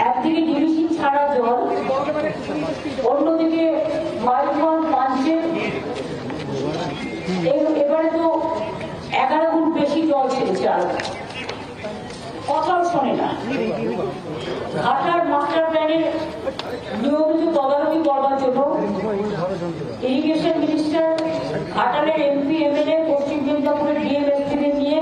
একদিকে ডিভিসি ছাড়া জল, অন্যদিকে মাইলওয়ান পাঞ্চে এবারে তো 11 গুণ বেশি জল ছেড়েছে। আর কথাও শোনে না। ঘাটার মাস্টার প্ল্যানের নিয়মিত তদারকি করবার জন্য ইরিগেশন মিনিস্টার, ঘাটালের এমপি এমএলএ, পশ্চিম মেদিনীপুরের ডিএমএসপিদের নিয়ে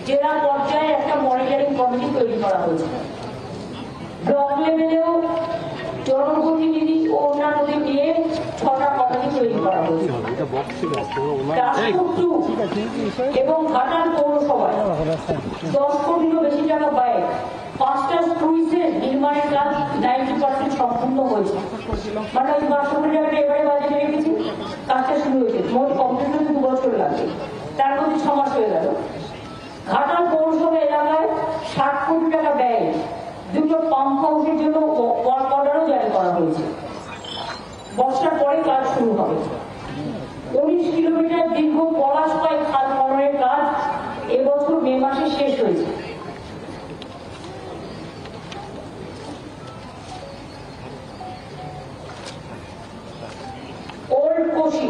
জেলা পর্যায়ে একটা মনিটরিং কমিটি তৈরি করা হয়েছে। ব্লক লেভেলেও জনপ্রতিনিধি ও অন্যান্যদের নিয়ে 6টা কমিটি তৈরি করা হয়েছে। এবং ঘাটাল পৌরসভায় 10 কোটিরও বেশি টাকা ব্যয়ে 5টা স্কুইজের নির্মাণের কাজ 90% সম্পূর্ণ হয়েছে। মানে ওই 500 কোটি টাকাটা এবারে বাজেটে রেখেছি, কাজটা শুরু হয়েছে। মোট কমপ্লিট হতে 2 বছর লাগবে, তার মধ্যে 6 মাস হয়ে গেল। ঘাটাল পৌরসভা এলাকায় 60 কোটি টাকা ব্যয়ে 2টো পাম্প হাউসের জন্য ওয়ার্ক অর্ডারও জারি করা হয়েছে। বর্ষার পরে কাজ শুরু হবে। 19 কিলোমিটার দীর্ঘ পলাশপাই খাল খননের কাজ এবছর মে মাসে শেষ হয়েছে। ওল্ড কোশি,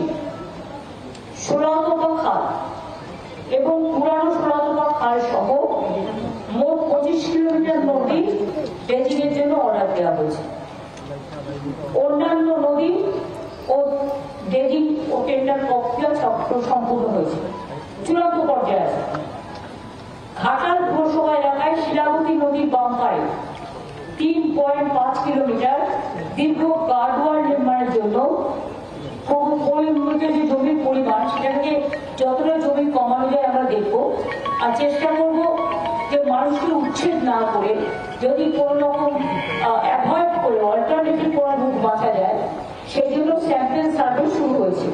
ষোলাতপা খাল এবং পুরানো ষোলাতপা খাল সহ মোট 25 কিলোমিটার নদী ড্রেজিংয়ের জন্য অর্ডার দেওয়া হয়েছে। অন্যান্য নদী ও ড্রেজিং ও টেন্ডার প্রক্রিয়া সম্পূর্ণ হয়েছে, চূড়ান্ত পর্যায়ে আছে। ঘাটাল পুরসভা এলাকায় শিলাবতী নদীর বাম পাড়ে 3.5 কিলোমিটার দীর্ঘ গার্ডওয়াল নির্মাণের জন্য যে জমির পরিমাণ, সেটাকে যতটা জমি কমানো যায় আমরা দেখবো, আর চেষ্টা করব যে মানুষকে উচ্ছেদ না করে যদি কোনো রকম অ্যাভয়েড করে অল্টারনেটিভ কোনো রূপ বাঁচা যায়, সেই জন্য স্যাম্পল সার্ভে শুরু হয়েছে।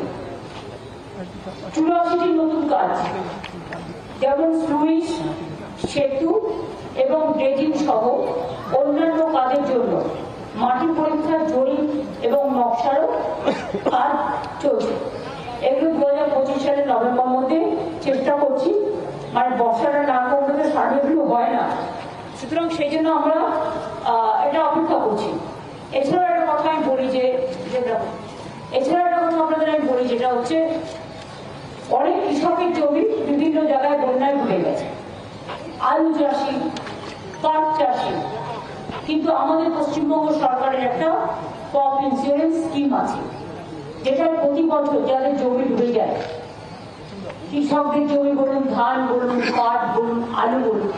84টি নতুন কাজ, যেমন স্লুইস, সেতু এবং ড্রেজিং সহ অন্যান্য কাজের জন্য মাটি পরীক্ষার জরিপ এবং নকশারও কাজ চলছে। এগুলো 2025 সালের নভেম্বর মধ্যে চেষ্টা করছি, মানে বর্ষাটা না করলে তো সার্ভেগুলো হয় না, সুতরাং সেই জন্য আমরা এটা অপেক্ষা করছি। এছাড়া একটা কথা আমি বলি যেটা হচ্ছে অনেক কৃষকের জমি বিভিন্ন জায়গায় বন্যায় ডুবে গেছে, আলু চাষি, পাট চাষি, কিন্তু আমাদের পশ্চিমবঙ্গ সরকারের একটা ক্রপ ইন্স্যুরেন্স স্কিম আছে, যেটা প্রতি বছর যাদের জমি ডুবে যায়, কৃষকদের জমি বলুন, ধান বলুন, পাট বলুন, আলু বলুন,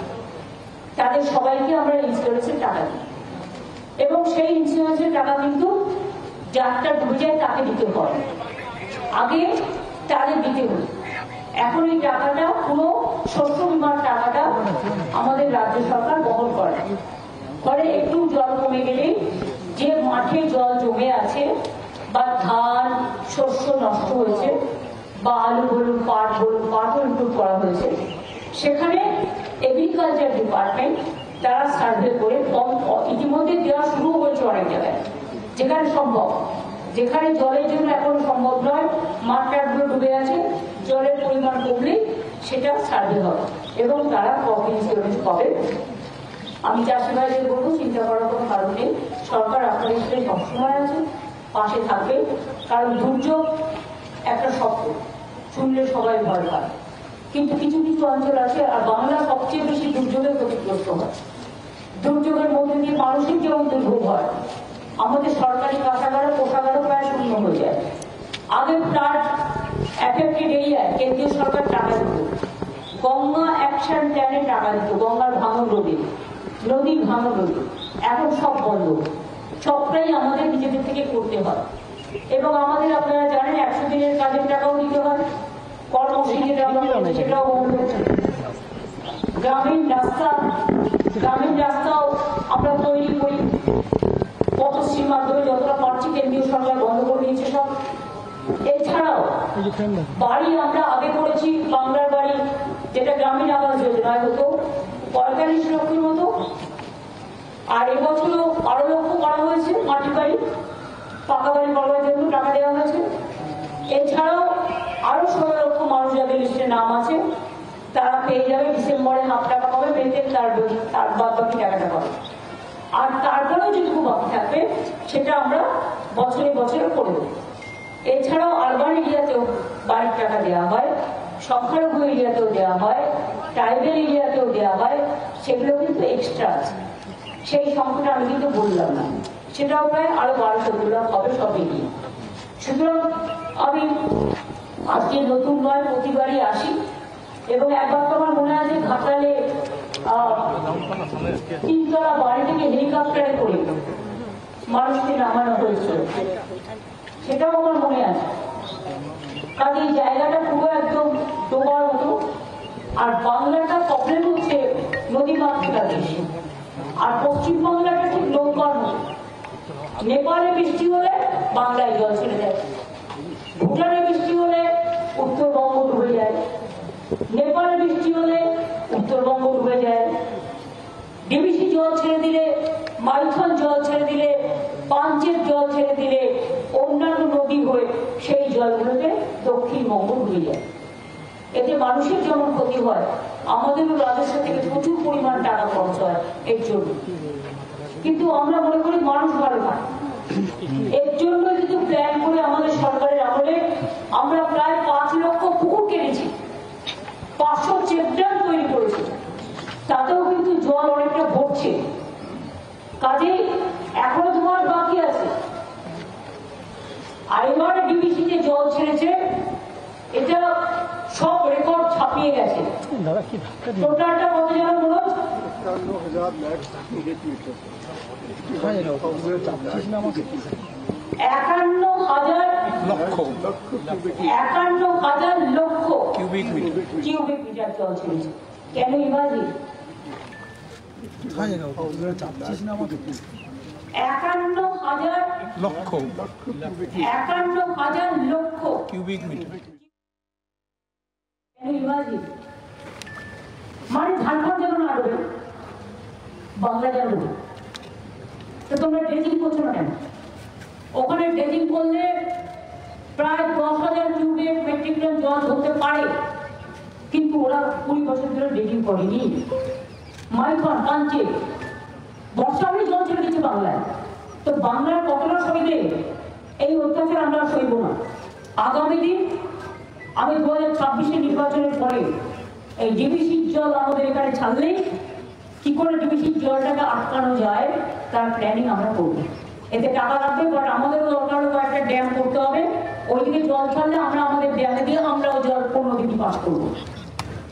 তাদের সবাইকে আমরা ইন্স্যুরেন্সের টাকা দিই। এবং সেই ইন্স্যুরেন্সের টাকা কিন্তু যারটা ডুবে যায় তাকে দিতে হয়, আগে তাদের দিতে হতো। এখন এই টাকাটা, পুরো শস্য বীমার টাকাটা আমাদের রাজ্য সরকার বহন করে। ফলে একটু জল কমে গেলে যে মাঠে জল জমে আছে বা ধান শস্য নষ্ট হয়েছে বা আলু বলুন, পাটও ইনক্লুড করা হয়েছে, সেখানে এগ্রিকালচার ডিপার্টমেন্ট তারা সার্ভে করে ইতিমধ্যে দেওয়া শুরু হয়েছে অনেক জায়গায়, যেখানে সম্ভব, যেখানে জলের জন্য এখন সম্ভব নয়, মাঠটাগুলো ডুবে আছে, জলের পরিমাণ কমলে সেটা সার্ভে হবে এবং তারা ক্রপ ইন্স্যুরেন্স পাবে। আমি চাষি ভাইদের বলবো, চিন্তা করার কোনো কারণ নেই, সরকার আপনাদের সাথে সবসময় আছে, পাশে থাকবে। কারণ দুর্যোগ একটা শব্দ শুনলে সবাই ভয় পায়, কিন্তু কিছু কিছু অঞ্চল আছে, আর বাংলা সবচেয়ে বেশি দুর্যোগে ক্ষতিগ্রস্ত হয়। দুর্যোগের মধ্যে দিয়ে মানুষের যেমন দুর্ভোগ হয়, আমাদের সরকারি কোষাগারও প্রায় শূন্য হয়ে যায়। আগে ফ্লাড এফেক্টেড এরিয়ায় কেন্দ্রীয় সরকার টাকা দিত, গঙ্গা অ্যাকশন প্ল্যানে টাকা দিত, গঙ্গার ভাঙন রোধে, নদীর ভাঙন রোধে, এখন সব বন্ধ। সবটাই আমাদের নিজেদের থেকে করতে হয়। এবং আমাদের, আপনারা জানেন, 100 দিনের কাজের টাকাও দিতে হয়, কর্মসূচি সেটাও বন্ধ। গ্রামীণ রাস্তাও আমরা তৈরি করি, পথশ্রীর মাধ্যমে যতটা পারছি কেন্দ্রীয় সরকার বন্ধ করে দিয়েছে সব। এছাড়াও বাড়ি আমরা আগে করেছি, বাংলার বাড়ি, যেটা গ্রামীণ আবাস যোজনায় হতো 45 লক্ষের মতো, আর এবছরও 12 লক্ষ করা হয়েছে মাটির বাড়ি, পাকা বাড়ি করবার জন্য টাকা দেওয়া হয়েছে। এছাড়াও আরো 16 লক্ষ মানুষ যাদের লিস্টে নাম আছে তারা পেয়ে যাবে, ডিসেম্বরে হাফ টাকা পাবে, মেতে তার বাদ বাকি টাকাটা পাবে। আর তারপর যেটুকু বাকি থাকবে সেটা আমরা বছরে বছরে করে দেবো। এছাড়াও আরবান এরিয়াতেও বাড়ির টাকা দেওয়া হয়, সংখ্যালঘু এরিয়াতেও দেওয়া হয়, ট্রাইবেল এরিয়াতেও দেওয়া হয়, সেগুলো কিন্তু এক্সট্রা আছে। সেই সংখ্যাটা আমি কিন্তু বললাম না, সেটাও প্রায় আরো 1200 লাখ হবে সব মিলিয়ে। সুতরাং আমি আজকে নতুন নয়, প্রতিবারই আসি এবং একবার তো আমার মনে আছে ঘাটালে 3তলা বাড়ি থেকে হেলিকপ্টারে করে মানুষকে নামানো হয়েছিল, সেটাও আমার মনে আছে। কাজে এই জায়গাটা পুরো একদম ডোবার মতো। আর বাংলাটা প্রবলেম হচ্ছে নদী মাতৃকা দেশ, আর পশ্চিমবাংলাটা ঠিক নৌকার মতো। নেপালে বৃষ্টি হলে বাংলায় জল ছেড়ে দেয়, ভুটানে বৃষ্টি হলে উত্তরবঙ্গ ডুবে যায়, নেপালে বৃষ্টি হলে উত্তরবঙ্গ ডুবে যায়, ডিবিসি জল ছেড়ে দিলে, মাইথন জল ছেড়ে দিলে, পাঞ্চের জল ছেড়ে দিলে অন্যান্য নদী হয়ে সেই জলগুলোতে দক্ষিণবঙ্গ ডুবে যায়। এতে মানুষের যেমন ক্ষতি হয়, আমাদেরও রাজস্ব থেকে প্রচুর পরিমাণ টাকা খরচ হয় এর জন্য। কিন্তু আমরা মনে করি মানুষ ভালো থাকে, এর জন্য কিন্তু প্ল্যান করে আমাদের সরকারের আমলে আমরা প্রায় 5 লক্ষ পুকুর কেটেছি, 500 চেকড্যাম তৈরি করেছি, তাতেও কিন্তু জল অনেকটা ভরছে। কাজে এখনো তোমার বাকি আছে। আর এবার ডিবিসিতে জল ছেড়েছে, এটা সব রেকর্ড ছাপিয়ে গেছে। টোটালটা কত যেন মনে হচ্ছে 51,000 লক্ষ কিউবিক মিটার জল ছেড়েছে। কেন ইমাজিন 51,000 লক্ষ কিউবিক মিটার। মানে ঝাড়খণ্ড যেন না ডুবে, বাংলা যেন ডুবে। তো তোমরা ড্রেজিং করছো না কেন? ওখানে ড্রেজিং করলে প্রায় 10,000 কিউবিক মেট্রিক টন জল ধরতে পারে, কিন্তু ওরা 20 বছর ধরে ড্রেজিং করেনি। মাইথন, পাঞ্চে বর্ষা হলে জল ছেড়ে দিচ্ছে বাংলায়। তো বাংলার কতটা সইবে? এই অত্যাচার আমরা সইব না। আগামী দিন আমি 2026 নির্বাচনের পরে এই ডিবিসির জল আমাদের এখানে ছাড়লেই কি করে ডিবিসির জলটাকে আটকানো যায় তার প্ল্যানিং আমরা করব। এতে টাকা লাগবে, বাট আমাদেরও দরকার হলে একটা ড্যাম করতে হবে। ওইদিকে জল ছাড়লে আমরা আমাদের ড্যামে দিয়ে আমরাও জল 15 দিনই পাস করবো।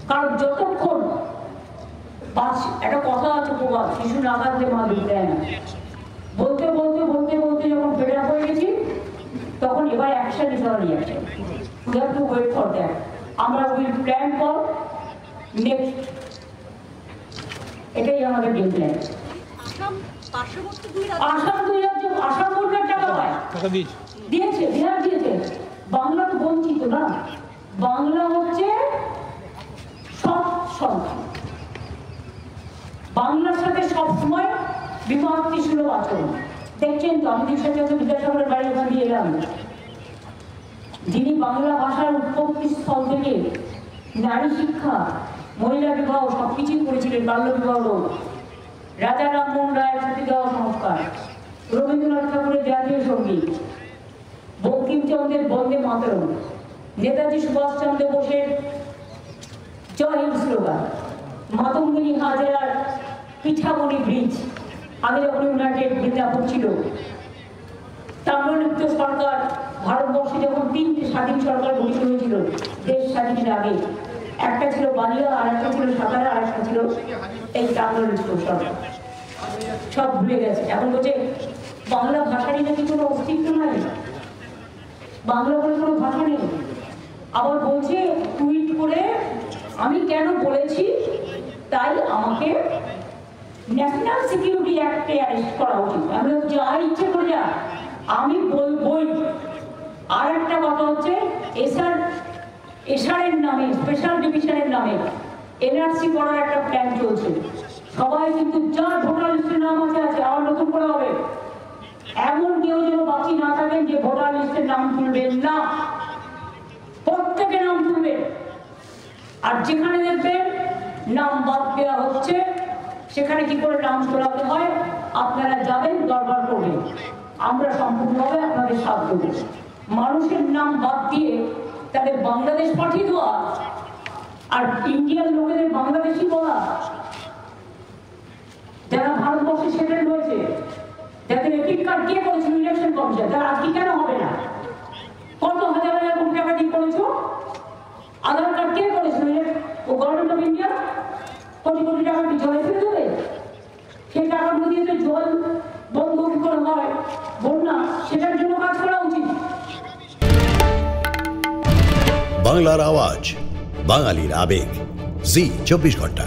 কারণ যতক্ষণ একটা কথা আছে, প্রবাদ, শিশু না কাঁদলে মা দুধ দেয় না। বলতে বলতে বলতে বলতে যখন ফেড আপ হয়ে গেছি, তখন এবার অ্যাকশন নিতে হবে। We have to wait for that. আমরা উইল প্ল্যান ফর নেক্সট, এটাই আমাদের গেম প্ল্যান। আসাম 2 রাজ্য, আসাম সরকার টাকা পায়, দিয়েছে, বিহার দিয়েছে, বাংলা তো বঞ্চিত না। বাংলা হচ্ছে সব সংখ্যা, বাংলার সাথে সবসময় বিভক্তি সুলভ আচরণ। দেখছেন তো, আমি সাথে বিদ্যাসাগরের বাড়ি ওখান দিয়ে এলাম, যিনি বাংলা ভাষার উৎপত্তি স্থল থেকে নারী শিক্ষা, মহিলা বিবাহ সবকিছুই করেছিলেন, বাল্য বিবাহ, রাজা রামমোহন রায়ের সতীদাহ সংস্কার, রবীন্দ্রনাথ ঠাকুরের জাতীয় সঙ্গীত, বঙ্কিমচন্দ্রের বন্দে মাতরম, নেতাজি সুভাষচন্দ্র বোসের জয় হিন্দ স্লোগান, মাতঙ্গিনী হাজরার পিঠামণি ব্রিজ, আগে যখন ইউনাইটেড বৃন্দাবন ছিল, তাম্রলিপ্ত সরকার, ভারতবর্ষে যখন 3টে স্বাধীন সরকার গঠিত হয়েছিল দেশ স্বাধীনের আগে, একটা ছিল বালিয়া, আর একটা ছিল সাতারা, আর একটা ছিল এই তাম্রলিপ্ত সরকার। সব ভুলে গেছে। এখন বলছে বাংলা ভাষারই নাকি কোনো অস্তিত্ব নাই, বাংলা বলে কোনো ভাষা নেই। আবার বলছে টুইট করে আমি কেন বলেছি তাই আমাকে ন্যাশনাল সিকিউরিটি অ্যাক্টে অ্যারেস্ট করা উচিত। আমি যা ইচ্ছে করে যা, আমি বলবই। আর একটা কথা হচ্ছে এসআরের নামে, স্পেশাল ডিভিশনের নামে এনআরসি করার একটা প্ল্যান চলছে। সবাই কিন্তু যার ভোটার লিস্টের নাম আছে আবার নতুন করে হবে। এমন কেউ যেন বাকি না থাকেন যে ভোটার লিস্টের নাম তুলবেন না, প্রত্যেকের নাম তুলবেন। আর যেখানে দেখবেন নাম বাদ দেওয়া হচ্ছে সেখানে কি করে নাম তোলাতে হয় আপনারা যাবেন। আমরা সম্পূর্ণভাবে আপনাদের সাথ দেব। মানুষের নাম বাদ দিয়ে তাদের বাংলাদেশ পাঠিয়ে দেওয়া আর ইন্ডিয়ান লোকেদের বাংলাদেশি বলা, যারা ভারতবর্ষে সেটেল হয়েছে, যাদের এপিক কার্ড কে করেছিল ইলেকশন কমিশন, তারা আজকে কেন হবে না? কত হাজার হাজার কোটি টাকা দিয়ে করেছো? আধার কার্ড কে করেছিল? ও government of India crore crore টাকা কি জলে ফেলে দেবে? সেই টাকাগুলো দিয়ে তো জল বন্ধ করে হয় বন্যা, সেটার জন্য কাজ করা উচিত। বাংলার আওয়াজ, বাঙালির আবেগ, জি 24 ঘন্টা।